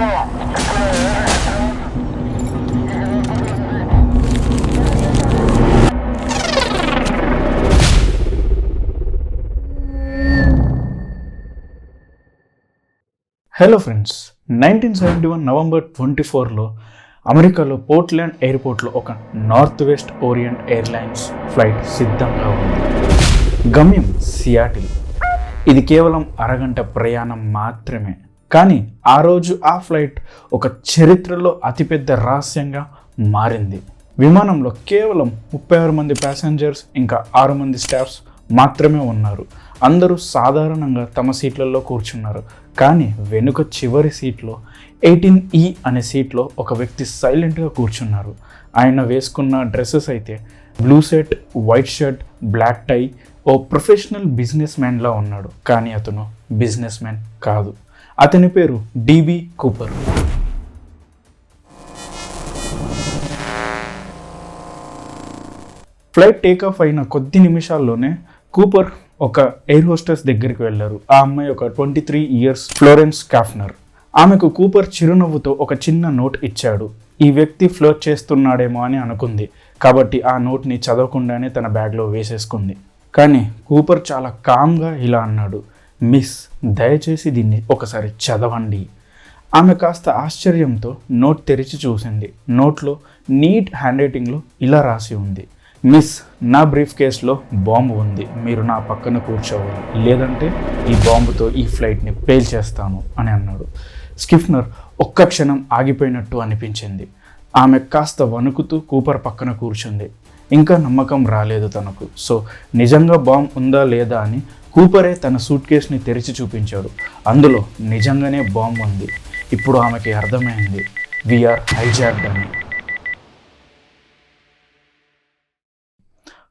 Hello friends, 1971 November 24లో అమెరికాలో Portland ఎయిర్పోర్ట్లో ఒక north west orient airlines flight సిద్ధంగా ఉంది. గమ్యం సియాటిల్. ఇది కేవలం అరగంట ప్రయాణం మాత్రమే. కానీ ఆ రోజు ఆ ఫ్లైట్ ఒక చరిత్రలో అతిపెద్ద రహస్యంగా మారింది. విమానంలో కేవలం 36 మంది ప్యాసింజర్స్ ఇంకా 6 మంది స్టాఫ్స్ మాత్రమే ఉన్నారు. అందరూ సాధారణంగా తమ సీట్లలో కూర్చున్నారు. కానీ వెనుక చివరి సీట్లో 18E అనే సీట్లో ఒక వ్యక్తి సైలెంట్గా కూర్చున్నారు. ఆయన వేసుకున్న డ్రెస్సెస్ అయితే blue shirt, white shirt, black tie. ఓ ప్రొఫెషనల్ బిజినెస్ మ్యాన్లా ఉన్నాడు. కానీ అతను బిజినెస్ మ్యాన్ కాదు. అతని పేరు డిబి కూపర్. ఫ్లైట్ టేకాఫ్ అయిన కొద్ది నిమిషాల్లోనే కూపర్ ఒక ఎయిర్ హోస్టెస్ దగ్గరికి వెళ్ళారు. ఆ అమ్మాయి ఒక 23 ఇయర్స్ ఫ్లోరెన్స్ కాఫ్నర్. ఆమెకు కూపర్ చిరునవ్వుతో ఒక చిన్న నోట్ ఇచ్చాడు. ఈ వ్యక్తి ఫ్లర్ట్ చేస్తున్నాడేమో అని అనుకుంది. కాబట్టి ఆ నోట్ని చదవకుండానే తన బ్యాగ్లో వేసేసుకుంది. కానీ కూపర్ చాలా కామ్గా ఇలా అన్నాడు, మిస్, దయచేసి దీన్ని ఒకసారి చదవండి. ఆమె కాస్త ఆశ్చర్యంతో నోట్ తెరిచి చూసింది. నోట్లో నీట్ హ్యాండ్ రైటింగ్లో ఇలా రాసి ఉంది, మిస్, నా బ్రీఫ్ కేస్లో బాంబు ఉంది. మీరు నా పక్కన కూర్చోవాలి, లేదంటే ఈ బాంబుతో ఈ ఫ్లైట్ని పేల్చేస్తాను అని అన్నాడు. స్కిఫ్నర్ ఒక్క క్షణం ఆగిపోయినట్టు అనిపించింది. ఆమె కాస్త వణుకుతూ కూపర్ పక్కన కూర్చుంది. ఇంకా నమ్మకం రాలేదు తనకు. సో నిజంగా బాంబు ఉందా లేదా అని కూపరే తన సూట్ కేస్ని తెరిచి చూపించాడు. అందులో నిజంగానే బాంబు ఉంది. ఇప్పుడు ఆమెకి అర్థమైంది, వీఆర్ హైజాక్డ్ అని.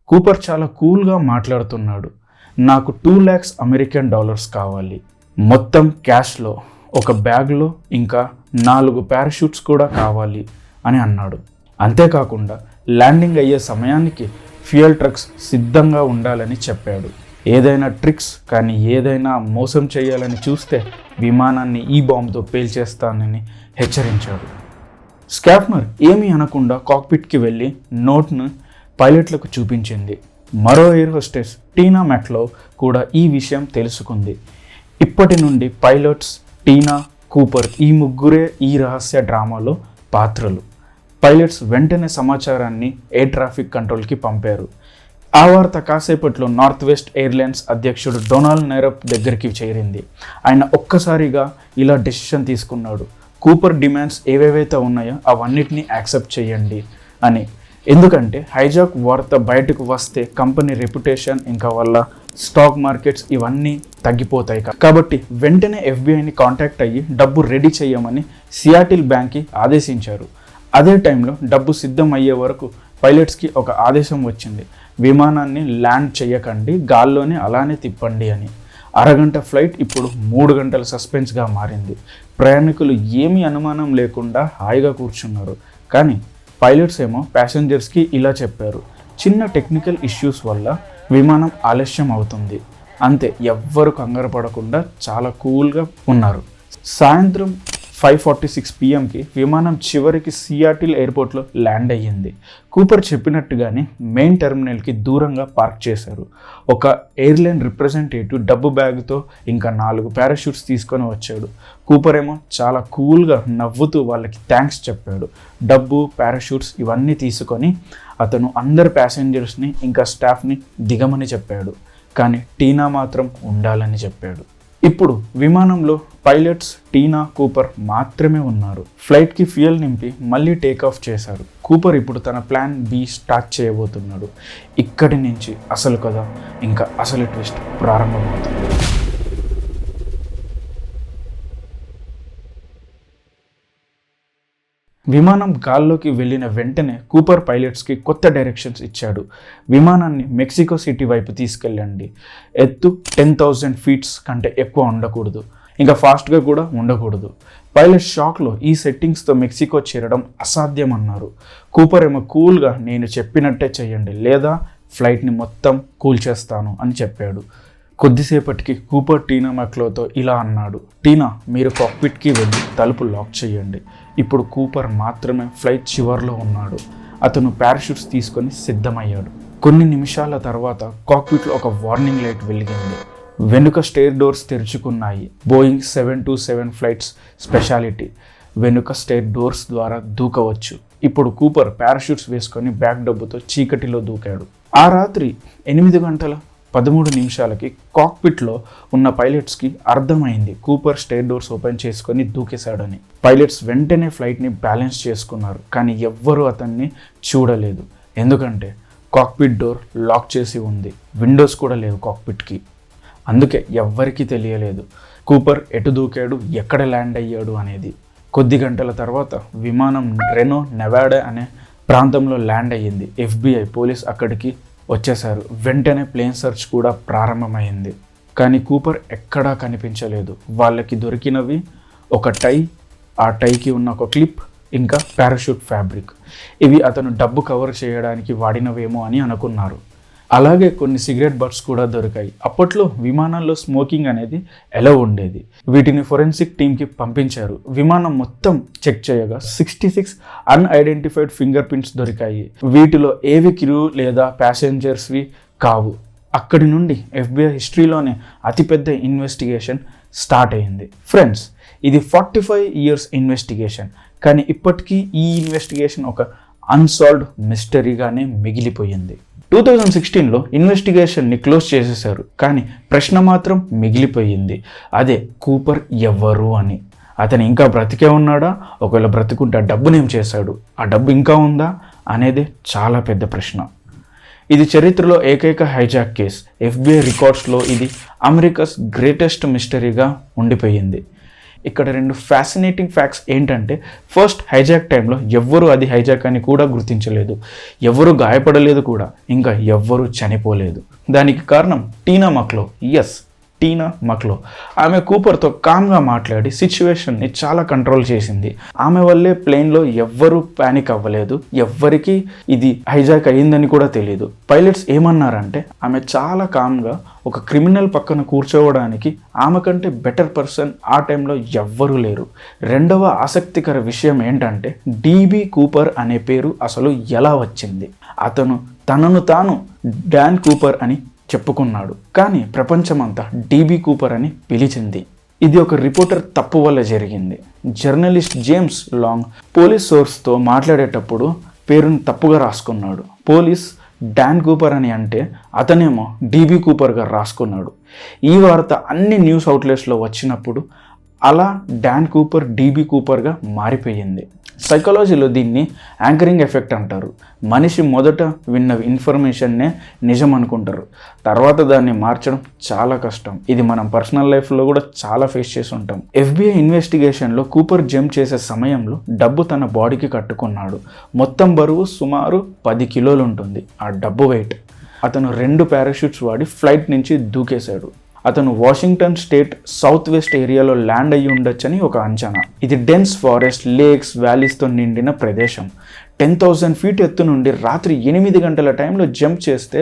కూపర్ చాలా కూల్గా మాట్లాడుతున్నాడు. నాకు 2 lakhs అమెరికన్ డాలర్స్ కావాలి, మొత్తం క్యాష్లో, ఒక బ్యాగ్లో ఇంకా 4 పారాషూట్స్ కూడా కావాలి అని అన్నాడు. అంతేకాకుండా ల్యాండింగ్ అయ్యే సమయానికి ఫ్యూయల్ ట్రక్స్ సిద్ధంగా ఉండాలని చెప్పాడు. ఏదైనా ట్రిక్స్ కానీ ఏదైనా మోసం చేయాలని చూస్తే విమానాన్ని ఈ బాంబుతో పేల్చేస్తానని హెచ్చరించాడు. స్కాఫ్నర్ ఏమీ అనకుండా కాక్పిట్కి వెళ్ళి నోట్ను పైలట్లకు చూపించింది. మరో ఎయిర్ హోస్టెస్ టీనా మ్యాక్లో కూడా ఈ విషయం తెలుసుకుంది. ఇప్పటి నుండి పైలట్స్, టీనా, కూపర్ ఈ ముగ్గురే ఈ రహస్య డ్రామాలో పాత్రలు. పైలట్స్ వెంటనే సమాచారాన్ని ఎయిర్ ట్రాఫిక్ కంట్రోల్కి పంపారు. ఆ వార్త కాసేపట్లో నార్త్ వెస్ట్ ఎయిర్లైన్స్ అధ్యక్షుడు డొనాల్డ్ నైరప్ దగ్గరికి చేరింది. ఆయన ఒక్కసారిగా ఇలా డెసిషన్ తీసుకున్నాడు, కూపర్ డిమాండ్స్ ఏవేవైతే ఉన్నాయో అవన్నిటినీ యాక్సెప్ట్ చేయండి అని. ఎందుకంటే హైజాక్ వార్త బయటకు వస్తే కంపెనీ రెప్యుటేషన్ ఇంకా వల్ల స్టాక్ మార్కెట్స్ ఇవన్నీ తగ్గిపోతాయి. కాబట్టి వెంటనే ఎఫ్బిఐని కాంటాక్ట్ అయ్యి డబ్బు రెడీ చేయమని సియాటిల్ బ్యాంక్కి ఆదేశించారు. అదే టైంలో డబ్బు సిద్ధం అయ్యే వరకు పైలట్స్కి ఒక ఆదేశం వచ్చింది, విమానాన్ని ల్యాండ్ చేయకండి, గాల్లోనే అలానే తిప్పండి అని. అరగంట ఫ్లైట్ ఇప్పుడు 3 గంటల సస్పెన్స్గా మారింది. ప్రయాణికులు ఏమీ అనుమానం లేకుండా హాయిగా కూర్చున్నారు. కానీ పైలట్స్ ఏమో ప్యాసింజర్స్కి ఇలా చెప్పారు, చిన్న టెక్నికల్ ఇష్యూస్ వల్ల విమానం ఆలస్యం అవుతుంది. అంతే, ఎవ్వరు కంగారు పడకుండా చాలా కూల్గా ఉన్నారు. సాయంత్రం 5:46 PM విమానం చివరికి సియాటిల్ ఎయిర్పోర్ట్లో ల్యాండ్ అయ్యింది. కూపర్ చెప్పినట్టుగానే మెయిన్ టెర్మినల్కి దూరంగా పార్క్ చేశారు. ఒక ఎయిర్లైన్ రిప్రజెంటేటివ్ డబ్బు బ్యాగ్తో ఇంకా 4 పారాషూట్స్ తీసుకొని వచ్చాడు. కూపర్ ఏమో చాలా కూల్గా నవ్వుతూ వాళ్ళకి థ్యాంక్స్ చెప్పాడు. డబ్బు, పారాషూట్స్ ఇవన్నీ తీసుకొని అతను అందరు ప్యాసింజర్స్ని ఇంకా స్టాఫ్ని దిగమని చెప్పాడు. కానీ టీనా మాత్రం ఉండాలని చెప్పాడు. ఇప్పుడు విమానంలో పైలట్స్, టీనా, కూపర్ మాత్రమే ఉన్నారు. ఫ్లైట్కి ఫ్యూయల్ నింపి మళ్ళీ టేకాఫ్ చేశారు. కూపర్ ఇప్పుడు తన ప్లాన్ బి స్టార్ట్ చేయబోతున్నాడు. ఇక్కడి నుంచి అసలు కథ ఇంకా అసలు ట్విస్ట్ ప్రారంభమవుతుంది. విమానం గాల్లోకి వెళ్ళిన వెంటనే కూపర్ పైలట్స్కి కొత్త డైరెక్షన్స్ ఇచ్చాడు. విమానాన్ని మెక్సికో సిటీ వైపు తీసుకెళ్ళండి. ఎత్తు 10,000 feet కంటే ఎక్కువ ఉండకూడదు, ఇంకా ఫాస్ట్గా కూడా ఉండకూడదు. పైలట్ షాక్లో ఈ సెట్టింగ్స్తో మెక్సికో చేరడం అసాధ్యం అన్నారు. కూపర్ ఏమో కూల్గా, నేను చెప్పినట్టే చేయండి లేదా ఫ్లైట్ని మొత్తం కూల్చేస్తాను అని చెప్పాడు. కొద్దిసేపటికి కూపర్ టీనా మక్లోతో ఇలా అన్నాడు, టీనా మీరు కాక్పిట్కి వెళ్ళి తలుపు లాక్ చేయండి. ఇప్పుడు కూపర్ మాత్రమే ఫ్లైట్ చివర్లో ఉన్నాడు. అతను పారాషూట్స్ తీసుకొని సిద్ధమయ్యాడు. కొన్ని నిమిషాల తర్వాత కాక్పిట్లో ఒక వార్నింగ్ లైట్ వెలిగింది. వెనుక స్టేర్ డోర్స్ తెరుచుకున్నాయి. బోయింగ్ 727 ఫ్లైట్స్ స్పెషాలిటీ, వెనుక స్టేర్ డోర్స్ ద్వారా దూకవచ్చు. ఇప్పుడు కూపర్ పారాషూట్స్ వేసుకొని బ్యాక్ డబ్బుతో చీకటిలో దూకాడు. ఆ రాత్రి 8:13 కాక్పిట్లో ఉన్న పైలట్స్కి అర్థమైంది కూపర్ స్టేర్ డోర్స్ ఓపెన్ చేసుకొని దూకేశాడని. పైలట్స్ వెంటనే ఫ్లైట్ని బ్యాలెన్స్ చేసుకున్నారు, కానీ ఎవ్వరూ అతన్ని చూడలేదు. ఎందుకంటే కాక్పిట్ డోర్ లాక్ చేసి ఉంది, విండోస్ కూడా లేవు కాక్పిట్కి. అందుకే ఎవ్వరికీ తెలియలేదు కూపర్ ఎటు దూకాడు, ఎక్కడ ల్యాండ్ అయ్యాడు అనేది. కొద్ది గంటల తర్వాత విమానం రెనో నెవాడా అనే ప్రాంతంలో ల్యాండ్ అయ్యింది. FBI పోలీస్ అక్కడికి వచ్చేశారు. వెంటనే ప్లేన్ సెర్చ్ కూడా ప్రారంభమైంది. కానీ కూపర్ ఎక్కడా కనిపించలేదు. వాళ్ళకి దొరికినవి ఒక టై, ఆ టైకి ఉన్న ఒక క్లిప్, ఇంకా పారాషూట్ ఫ్యాబ్రిక్. ఇవి అతను డబ్బు కవర్ చేయడానికి వాడినవేమో అని అనుకున్నారు. అలాగే కొన్ని సిగరెట్ బట్స్ కూడా దొరికాయి. అప్పట్లో విమానాల్లో స్మోకింగ్ అనేది ఎలా ఉండేది. వీటిని ఫోరెన్సిక్ టీమ్కి పంపించారు. విమానం మొత్తం చెక్ చేయగా 66 అన్ఐడెంటిఫైడ్ ఫింగర్ ప్రింట్స్ దొరికాయి. వీటిలో ఏవి క్రూ లేదా ప్యాసెంజర్స్వి కావు. అక్కడి నుండి FBI హిస్టరీలోనే అతిపెద్ద ఇన్వెస్టిగేషన్ స్టార్ట్ అయింది. ఫ్రెండ్స్, ఇది 45 years ఇన్వెస్టిగేషన్. కానీ ఇప్పటికీ ఈ ఇన్వెస్టిగేషన్ ఒక అన్సాల్వ్డ్ మిస్టరీగానే మిగిలిపోయింది. 2016లో ఇన్వెస్టిగేషన్ని క్లోజ్ చేసేశారు, కానీ ప్రశ్న మాత్రం మిగిలిపోయింది. అదే కూపర్ ఎవరు అని. అతను ఇంకా బ్రతికే ఉన్నాడా? ఒకవేళ బ్రతికుంటే ఆ డబ్బునేం చేశాడు? ఆ డబ్బు ఇంకా ఉందా అనేది చాలా పెద్ద ప్రశ్న. ఇది చరిత్రలో ఏకైక హైజాక్ కేస్. FBI రికార్డ్స్లో ఇది అమెరికాస్ గ్రేటెస్ట్ మిస్టరీగా ఉండిపోయింది. ఇక్కడ 2 ఫ్యాసినేటింగ్ ఫ్యాక్ట్స్ ఏంటంటే, ఫస్ట్, హైజాక్ టైంలో ఎవ్వరూ అది హైజాక్ అని కూడా గుర్తించలేదు, ఎవరు గాయపడలేదు కూడా, ఇంకా ఎవ్వరూ చనిపోలేదు. దానికి కారణం టీనా మక్లో. టీనా మక్లో. ఆమె కూపర్తో కామ్గా మాట్లాడి సిచ్యువేషన్ని చాలా కంట్రోల్ చేసింది. ఆమె వల్లే ప్లేన్లో ఎవ్వరూ ప్యానిక్ అవ్వలేదు, ఎవ్వరికీ ఇది హైజాక్ అయ్యిందని కూడా తెలియదు. పైలట్స్ ఏమన్నారంటే, ఆమె చాలా కామ్గా ఒక క్రిమినల్ పక్కన కూర్చోవడానికి ఆమె కంటే బెటర్ పర్సన్ ఆ టైంలో ఎవ్వరూ లేరు. రెండవ ఆసక్తికర విషయం ఏంటంటే, DB కూపర్ అనే పేరు అసలు ఎలా వచ్చింది. అతను తనను తాను డాన్ కూపర్ అని చెప్పుకున్నాడు, కానీ ప్రపంచమంతా DB కూపర్ అని పిలిచింది. ఇది ఒక రిపోర్టర్ తప్పు వల్ల జరిగింది. జర్నలిస్ట్ జేమ్స్ లాంగ్ పోలీస్ సోర్స్తో మాట్లాడేటప్పుడు పేరును తప్పుగా రాసుకున్నాడు. పోలీస్ డాన్ కూపర్ అని అంటే అతనేమో DB కూపర్గా రాసుకున్నాడు. ఈ వార్త అన్ని న్యూస్ అవుట్లెట్స్లో వచ్చినప్పుడు అలా డాన్ కూపర్ DB కూపర్గా మారిపోయింది. సైకాలజీలో దీన్ని యాంకరింగ్ ఎఫెక్ట్ అంటారు. మనిషి మొదట విన్న ఇన్ఫర్మేషన్నే నిజం అనుకుంటారు, తర్వాత దాన్ని మార్చడం చాలా కష్టం. ఇది మనం పర్సనల్ లైఫ్లో కూడా చాలా ఫేస్ చేసి ఉంటాం. FBI ఇన్వెస్టిగేషన్లో కూపర్ జంప్ చేసే సమయంలో డబ్బు తన బాడీకి కట్టుకున్నాడు. మొత్తం బరువు సుమారు 10 కిలోలు ఉంటుంది ఆ డబ్బు వెయిట్. అతను 2 పారాషూట్స్ వాడి ఫ్లైట్ నుంచి దూకేశాడు. అతను వాషింగ్టన్ స్టేట్ సౌత్ వెస్ట్ ఏరియాలో ల్యాండ్ అయ్యి ఉండొచ్చని ఒక అంచనా. ఇది డెన్స్ ఫారెస్ట్, లేక్స్, వ్యాలీస్తో నిండిన ప్రదేశం. 10,000 feet ఎత్తు నుండి రాత్రి 8 గంటల టైంలో జంప్ చేస్తే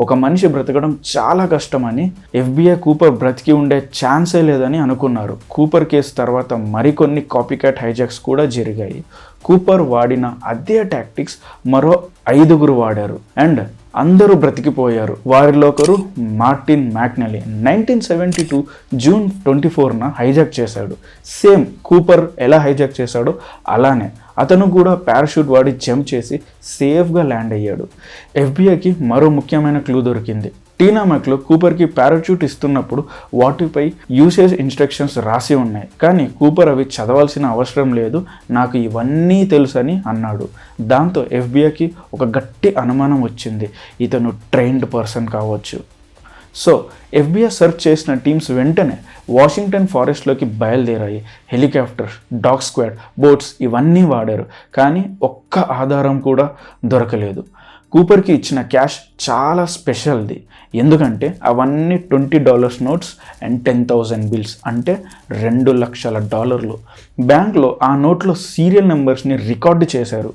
ఒక మనిషి బ్రతకడం చాలా కష్టమని FBI కూపర్ బ్రతికి ఉండే ఛాన్సే లేదని అనుకున్నారు. కూపర్ కేసు తర్వాత మరికొన్ని కాపీకాట్ హైజాక్స్ కూడా జరిగాయి. కూపర్ వాడిన అదే టాక్టిక్స్ మరో 5గురు వాడారు అండ్ అందరూ బ్రతికిపోయారు. వారిలో ఒకరు మార్టిన్ మ్యాక్నెలీ 1972 జూన్ 24న హైజాక్ చేశాడు. సేమ్ కూపర్ ఎలా హైజాక్ చేశాడో అలానే అతను కూడా పారాషూట్ వాడి జంప్ చేసి సేఫ్గా ల్యాండ్ అయ్యాడు. FBIకి మరో ముఖ్యమైన క్లూ దొరికింది. టీనా మక్లో కూపర్కి పారాషూట్ ఇస్తున్నప్పుడు వాటిపై యూసేజ్ ఇన్స్ట్రక్షన్స్ రాసి ఉన్నాయి, కానీ కూపర్ అవి చదవాల్సిన అవసరం లేదు, నాకు ఇవన్నీ తెలుసని అన్నాడు. దాంతో FBIకి ఒక గట్టి అనుమానం వచ్చింది, ఇతను ట్రైన్డ్ పర్సన్ కావచ్చు. సో FBI సెర్చ్ చేసిన టీమ్స్ వెంటనే వాషింగ్టన్ ఫారెస్ట్లోకి బయలుదేరాయి. హెలికాప్టర్స్, డాగ్ స్క్వాడ్, బోట్స్ ఇవన్నీ వాడారు, కానీ ఒక్క ఆధారం కూడా దొరకలేదు. కూపర్కి ఇచ్చిన క్యాష్ చాలా స్పెషల్ది, ఎందుకంటే అవన్నీ $20 నోట్స్ అండ్ 10,000 బిల్స్, అంటే $2 లక్షల. బ్యాంక్లో ఆ నోట్లో సీరియల్ నెంబర్స్ని రికార్డు చేశారు.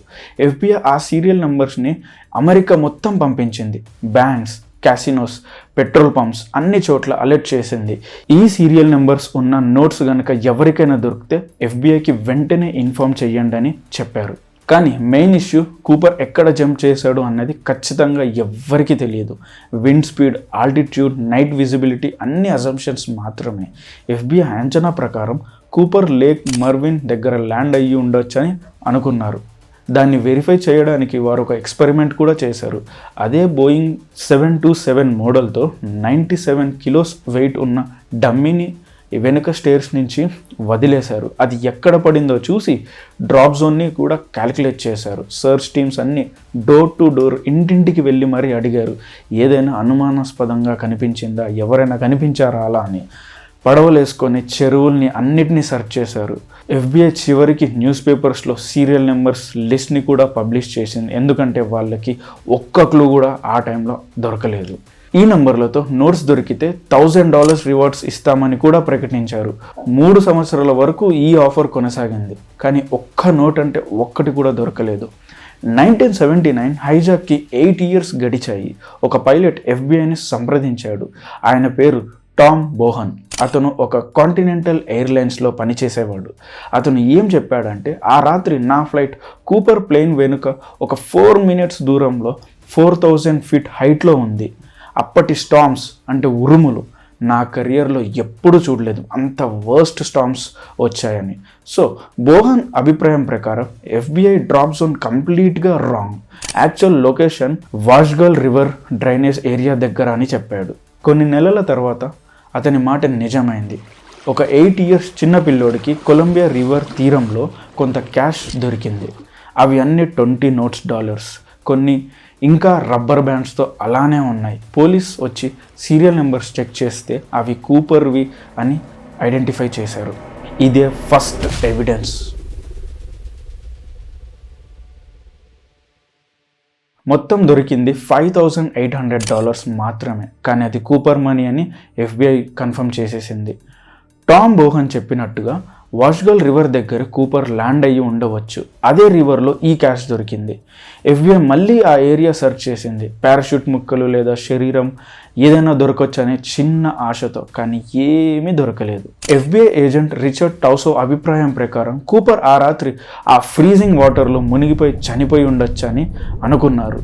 FBI ఆ సీరియల్ నెంబర్స్ని అమెరికా మొత్తం పంపించింది. బ్యాంక్స్, క్యాసినోస్, పెట్రోల్ పంప్స్ అన్ని చోట్ల అలర్ట్ చేసింది. ఈ సీరియల్ నెంబర్స్ ఉన్న నోట్స్ కనుక ఎవరికైనా దొరికితే ఎఫ్బిఐకి వెంటనే ఇన్ఫార్మ్ చేయండి అని చెప్పారు. కానీ మెయిన్ ఇష్యూ కూపర్ ఎక్కడ జంప్ చేశాడు అన్నది ఖచ్చితంగా ఎవ్వరికీ తెలియదు. Wind speed, altitude, night visibility అన్ని అజంప్షన్స్ మాత్రమే. ఎఫ్బిఐ అంచనా ప్రకారం కూపర్ లేక్ మర్విన్ దగ్గర ల్యాండ్ అయ్యి ఉండొచ్చని అనుకున్నారు. దాన్ని వెరిఫై చేయడానికి వారు ఒక ఎక్స్పెరిమెంట్ కూడా చేశారు. అదే బోయింగ్ 727 మోడల్తో 97 కిలోస్ వెయిట్ ఉన్న డమ్మీని వెనుక స్టేర్స్ నుంచి వదిలేశారు. అది ఎక్కడ పడిందో చూసి డ్రాప్ జోన్ని కూడా క్యాలిక్యులేట్ చేశారు. సర్చ్ టీమ్స్ అన్నీ డోర్ టు డోర్ ఇంటింటికి వెళ్ళి మరీ అడిగారు, ఏదైనా అనుమానాస్పదంగా కనిపించిందా, ఎవరైనా కనిపించారా అలా అని. పడవలేసుకొని చెరువుల్ని అన్నిటినీ సెర్చ్ చేశారు. ఎఫ్బిఐ చివరికి న్యూస్ పేపర్స్లో సీరియల్ నెంబర్స్ లిస్ట్ని కూడా పబ్లిష్ చేసింది. ఎందుకంటే వాళ్ళకి ఒక్క క్లూ కూడా ఆ టైంలో దొరకలేదు. ఈ నంబర్లతో నోట్స్ దొరికితే $1000 రివార్డ్స్ ఇస్తామని కూడా ప్రకటించారు. 3 సంవత్సరాల వరకు ఈ ఆఫర్ కొనసాగింది. కానీ ఒక్క నోట్ అంటే ఒక్కటి కూడా దొరకలేదు. 1979 హైజాక్కి 8 ఇయర్స్ గడిచాయి. ఒక పైలట్ ఎఫ్బిఐని సంప్రదించాడు. ఆయన పేరు టామ్ బోహన్. అతను ఒక కాంటినెంటల్ ఎయిర్లైన్స్లో పనిచేసేవాడు. అతను ఏం చెప్పాడంటే, ఆ రాత్రి నా ఫ్లైట్ కూపర్ ప్లేన్ వెనుక ఒక 4 మినిట్స్ దూరంలో 4000 ఫీట్ హైట్లో ఉంది. అప్పటి స్టార్మ్స్ అంటే ఉరుములు నా కెరియర్లో ఎప్పుడు చూడలేదు, అంత వర్స్ట్ స్టార్మ్స్ వచ్చాయని. సో బోహన్ అభిప్రాయం ప్రకారం ఎఫ్బిఐ డ్రాప్ జోన్ కంప్లీట్గా wrong. Actual location Washougal river drainage area దగ్గర అని చెప్పాడు. కొన్ని నెలల తర్వాత అతని మాట నిజమైంది. ఒక 8 ఇయర్స్ చిన్న పిల్లోడికి కొలంబియా రివర్ తీరంలో కొంత క్యాష్ దొరికింది. అవి అన్ని $20 కొన్ని ఇంకా రబ్బర్ బ్యాండ్స్తో అలానే ఉన్నాయి. పోలీస్ వచ్చి సీరియల్ నెంబర్స్ చెక్ చేస్తే అవి కూపర్వి అని ఐడెంటిఫై చేశారు. ఇదే ఫస్ట్ ఎవిడెన్స్. మొత్తం దొరికింది $5800 మాత్రమే. కానీ అది కూపర్ మనీ అని ఎఫ్బిఐ కన్ఫర్మ్ చేసేసింది. టామ్ బోహన్ చెప్పినట్టుగా వాష్గల్ రివర్ దగ్గర కూపర్ ల్యాండ్ అయ్యి ఉండవచ్చు. అదే రివర్లో ఈ క్యాష్ దొరికింది. ఎఫ్బిఐ మళ్ళీ ఆ ఏరియా సెర్చ్ చేసింది, పారాషూట్ ముక్కలు లేదా శరీరం ఏదైనా దొరకవచ్చు అనే చిన్న ఆశతో. కానీ ఏమీ దొరకలేదు. ఎఫ్బిఐ ఏజెంట్ రిచర్డ్ టౌసో అభిప్రాయం ప్రకారం కూపర్ ఆ రాత్రి ఆ ఫ్రీజింగ్ వాటర్లో మునిగిపోయి చనిపోయి ఉండొచ్చు అని అనుకున్నారు.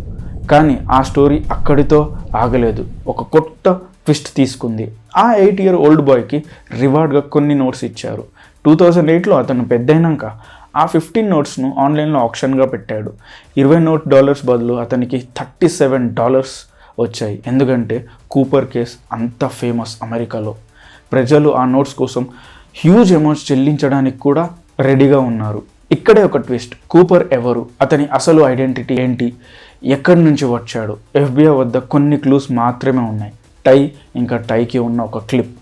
కానీ ఆ స్టోరీ అక్కడితో ఆగలేదు. ఒక కొత్త ట్విస్ట్ తీసుకుంది. ఆ 8-year-old బాయ్కి రివార్డ్గా కొన్ని నోట్స్ ఇచ్చారు. 2008లో అతను పెద్దయినాక ఆ 15 నోట్స్ను ఆన్లైన్లో ఆప్షన్గా పెట్టాడు. $20 బదులు అతనికి $37 వచ్చాయి. ఎందుకంటే కూపర్ కేస్ అంత ఫేమస్ అమెరికాలో. ప్రజలు ఆ నోట్స్ కోసం హ్యూజ్ అమౌంట్స్ చెల్లించడానికి కూడా రెడీగా ఉన్నారు. ఇక్కడే ఒక ట్విస్ట్. కూపర్ ఎవరు, అతని అసలు ఐడెంటిటీ ఏంటి, ఎక్కడి నుంచి వచ్చాడు? ఎఫ్బిఐ వద్ద కొన్ని క్లూస్ మాత్రమే ఉన్నాయి. టై, ఇంకా టైకి ఉన్న ఒక క్లిప్.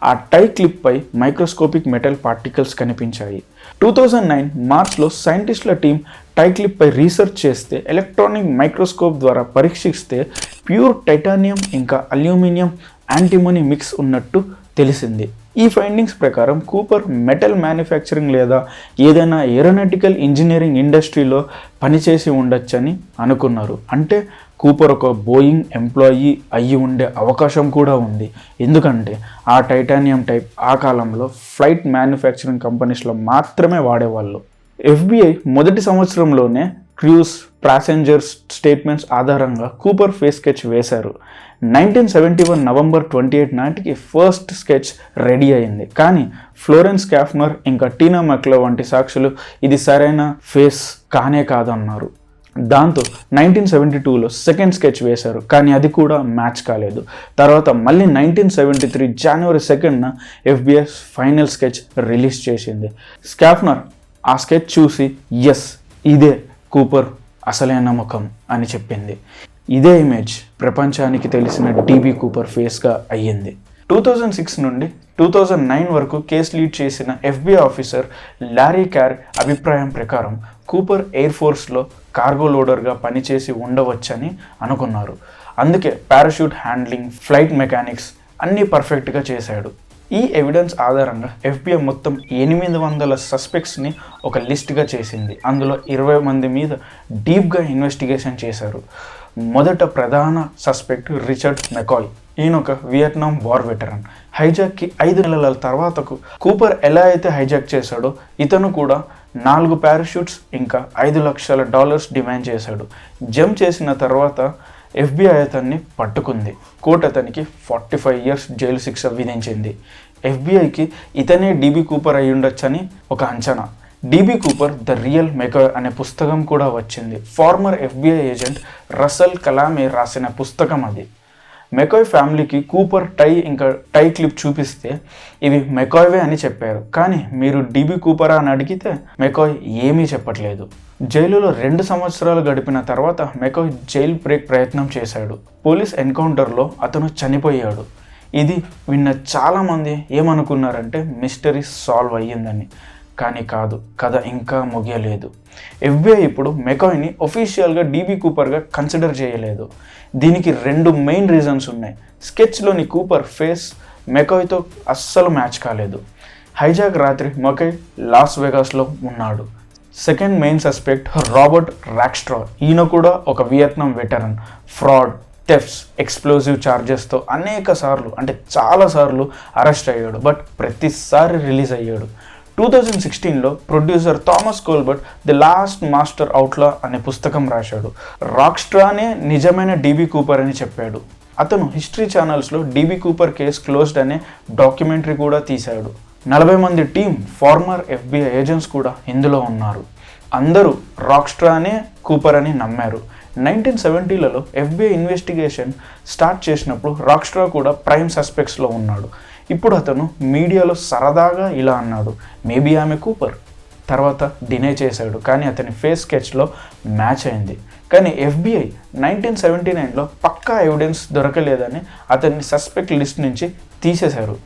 ఆ టై క్లిప్పై మైక్రోస్కోపిక్ మెటల్ పార్టికల్స్ కనిపించాయి. 2009 మార్చ్లో సైంటిస్టుల టీం టై క్లిప్పై రీసెర్చ్ చేస్తే ఎలక్ట్రానిక్ మైక్రోస్కోప్ ద్వారా పరీక్షిస్తే ప్యూర్ టైటానియం ఇంకా అల్యూమినియం యాంటిమోనీ మిక్స్ ఉన్నట్టు తెలిసింది. ఈ ఫైండింగ్స్ ప్రకారం కూపర్ మెటల్ మ్యానుఫ్యాక్చరింగ్ లేదా ఏదైనా ఏరోనాటికల్ ఇంజనీరింగ్ ఇండస్ట్రీలో పనిచేసి ఉండొచ్చని అనుకున్నారు. అంటే కూపర్ ఒక బోయింగ్ ఎంప్లాయీ అయ్యి ఉండే అవకాశం కూడా ఉంది. ఎందుకంటే ఆ టైటానియం టైప్ ఆ కాలంలో ఫ్లైట్ మ్యానుఫ్యాక్చరింగ్ కంపెనీస్లో మాత్రమే వాడేవాళ్ళు. ఎఫ్బిఐ మొదటి సంవత్సరంలోనే క్రూస్, ప్యాసెంజర్స్ స్టేట్మెంట్స్ ఆధారంగా కూపర్ ఫేస్ స్కెచ్ వేశారు. 1971 నవంబర్ 28 నాటికి ఫస్ట్ స్కెచ్ రెడీ అయింది. కానీ ఫ్లోరెన్స్ కాఫ్నర్ ఇంకా టీనా మెక్లో వంటి సాక్షులు ఇది సరైన ఫేస్ కానే కాదన్నారు. దాంతో 1972లో సెకండ్ స్కెచ్ వేశారు. కానీ అది కూడా మ్యాచ్ కాలేదు. తర్వాత మళ్ళీ 1973 జనవరి 2న ఎఫ్బిఐ ఫైనల్ స్కెచ్ రిలీజ్ చేసింది. స్కాఫ్నర్ ఆ స్కెచ్ చూసి ఎస్, ఇదే కూపర్ అసలైన ముఖం అని చెప్పింది. ఇదే ఇమేజ్ ప్రపంచానికి తెలిసిన డీబీ కూపర్ ఫేస్గా అయ్యింది. 2006 నుండి 2009 వరకు కేసు లీడ్ చేసిన ఎఫ్బిఐ ఆఫీసర్ లారీ క్యార్ అభిప్రాయం ప్రకారం కూపర్ ఎయిర్ ఫోర్స్లో కార్గో లోడర్గా పనిచేసి ఉండవచ్చని అనుకున్నారు. అందుకే పారాషూట్ హ్యాండ్లింగ్, ఫ్లైట్ మెకానిక్స్ అన్నీ పర్ఫెక్ట్గా చేశాడు. ఈ ఎవిడెన్స్ ఆధారంగా ఎఫ్బిఐ మొత్తం 800 సస్పెక్ట్స్ని ఒక లిస్ట్గా చేసింది. అందులో 20 మంది మీద డీప్గా ఇన్వెస్టిగేషన్ చేశారు. మొదట ప్రధాన సస్పెక్ట్ రిచర్డ్ మెకాయ్. ఈయన ఒక వియత్నాం వార్ వెటరన్. హైజాక్కి 5 నెలల తర్వాతకు కూపర్ ఎలా అయితే హైజాక్ చేశాడో ఇతను కూడా 4 పారాషూట్స్ ఇంకా $5 లక్షల డిమాండ్ చేశాడు. జంప్ చేసిన తర్వాత FBI అతన్ని పట్టుకుంది. కోర్టు అతనికి 45 years జైలు శిక్ష విధించింది. FBIకి ఇతనే DB కూపర్ అయి ఉండొచ్చని ఒక అంచనా. DB Cooper the real McCoy అనే పుస్తకం కూడా వచ్చింది. ఫార్మర్ FBI ఏజెంట్ రసల్ కలామే రాసిన పుస్తకం అది. మెకాయ్ ఫ్యామిలీకి కూపర్ టై క్లిప్ చూపిస్తే ఇవి మెకాయ్వే అని చెప్పారు. కానీ మీరు DB కూపరా అని అడిగితే మెకాయ్ ఏమీ చెప్పట్లేదు. జైలులో 2 సంవత్సరాలు గడిపిన తర్వాత మెకాయ్ జైల్ బ్రేక్ ప్రయత్నం చేశాడు. పోలీస్ ఎన్కౌంటర్లో అతను చనిపోయాడు. ఇది విన్న చాలామంది ఏమనుకున్నారంటే మిస్టరీ సాల్వ్ అయ్యిందని. కానీ కాదు, కథ ఇంకా ముగియలేదు. FBI ఇప్పుడు మెకాయ్ని ఒఫీషియల్గా DB కూపర్గా కన్సిడర్ చేయలేదు. దీనికి 2 మెయిన్ రీజన్స్ ఉన్నాయి. స్కెచ్లోని కూపర్ ఫేస్ మెకాయ్తో అస్సలు మ్యాచ్ కాలేదు. హైజాక్ రాత్రి మెకాయ్ లాస్ వెగాస్లో ఉన్నాడు. Second main suspect Robert Rackstraw. ఈయన కూడా ఒక Vietnam veteran. Fraud, thefts, explosive ఛార్జెస్తో చాలాసార్లు అరెస్ట్ అయ్యాడు. బట్ ప్రతిసారి రిలీజ్ అయ్యాడు. 2016లో producer Thomas Colbert the last master outlaw అనే పుస్తకం రాశాడు. రాక్స్ట్రానే నిజమైన DB కూపర్ అని చెప్పాడు. అతను హిస్టరీ ఛానల్స్లో DB కూపర్ కేస్ క్లోజ్డ్ అనే డాక్యుమెంటరీ కూడా తీశాడు. 40 మంది టీమ్ ఫార్మర్ FBI ఏజెంట్స్ కూడా ఇందులో ఉన్నారు. అందరూ రాక్స్ట్రానే కూపర్ అని నమ్మారు. 1970లలో FBI ఇన్వెస్టిగేషన్ స్టార్ట్ చేసినప్పుడు రాక్స్ట్రా కూడా ప్రైమ్ సస్పెక్ట్స్లో ఉన్నాడు. ఇప్పుడు అతను మీడియాలో సరదాగా ఇలా అన్నాడు, మేబీ ఆమె కూపర్. తర్వాత డినై చేశాడు. కానీ అతని ఫేస్ స్కెచ్లో మ్యాచ్ అయింది. కానీ FBI 1979లో పక్కా ఎవిడెన్స్ దొరకలేదని అతన్ని సస్పెక్ట్ లిస్ట్ నుంచి తీసేశారు.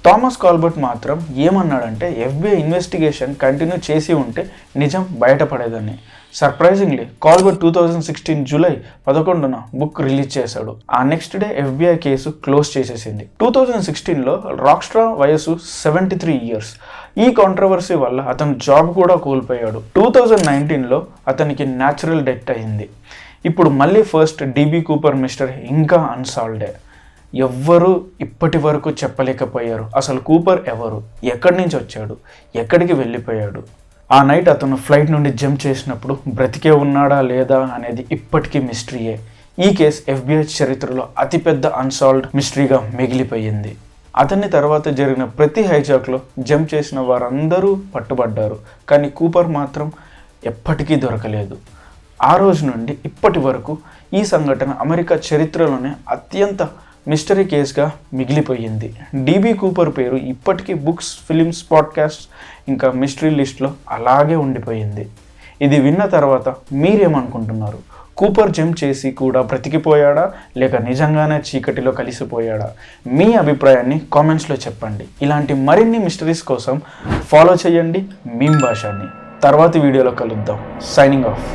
థామస్ కాల్బర్ట్ మాత్రం ఏమన్నాడంటే FBI ఇన్వెస్టిగేషన్ కంటిన్యూ చేసి ఉంటే నిజం బయటపడేదని. సర్ప్రైజింగ్లీ కాల్బర్ట్ 2016 జూలై 11న బుక్ రిలీజ్ చేశాడు. ఆ next day FBI case close చేసేసింది. 2016లో రాక్స్ట్రా వయసు 73 years. ఈ కాంట్రవర్సీ వల్ల అతను జాబ్ కూడా కోల్పోయాడు. 2019లో అతనికి న్యాచురల్ డెత్ అయింది. ఇప్పుడు మళ్ళీ ఫస్ట్ DB కూపర్ మిస్టరీ ఇంకా అన్సాల్వ్డే. ఎవ్వరూ ఇప్పటి వరకు చెప్పలేకపోయారు అసలు కూపర్ ఎవరు, ఎక్కడి నుంచి వచ్చాడు, ఎక్కడికి వెళ్ళిపోయాడు. ఆ నైట్ అతను ఫ్లైట్ నుండి జంప్ చేసినప్పుడు బ్రతికే ఉన్నాడా లేదా అనేది ఇప్పటికీ మిస్టరీయే. ఈ కేసు FBI చరిత్రలో అతిపెద్ద అన్సాల్వ్డ్ మిస్టరీగా మిగిలిపోయింది. అతని తర్వాత జరిగిన ప్రతి హైజాక్లో జంప్ చేసిన వారందరూ పట్టుబడ్డారు. కానీ కూపర్ మాత్రం ఎప్పటికీ దొరకలేదు. ఆ రోజు నుండి ఇప్పటి వరకు ఈ సంఘటన అమెరికా చరిత్రలోనే అత్యంత మిస్టరీ కేసుగా మిగిలిపోయింది. DB కూపర్ పేరు ఇప్పటికీ బుక్స్, ఫిలిమ్స్, పాడ్కాస్ట్ ఇంకా మిస్టరీ లిస్ట్లో అలాగే ఉండిపోయింది. ఇది విన్న తర్వాత మీరేమనుకుంటున్నారు? కూపర్ జంప్ చేసి కూడా బ్రతికిపోయాడా లేక నిజంగానే చీకటిలో కలిసిపోయాడా? మీ అభిప్రాయాన్ని కామెంట్స్లో చెప్పండి. ఇలాంటి మరిన్ని మిస్టరీస్ కోసం ఫాలో చేయండి మీమ్ భాషని. తర్వాతి వీడియోలో కలుద్దాం. Signing off.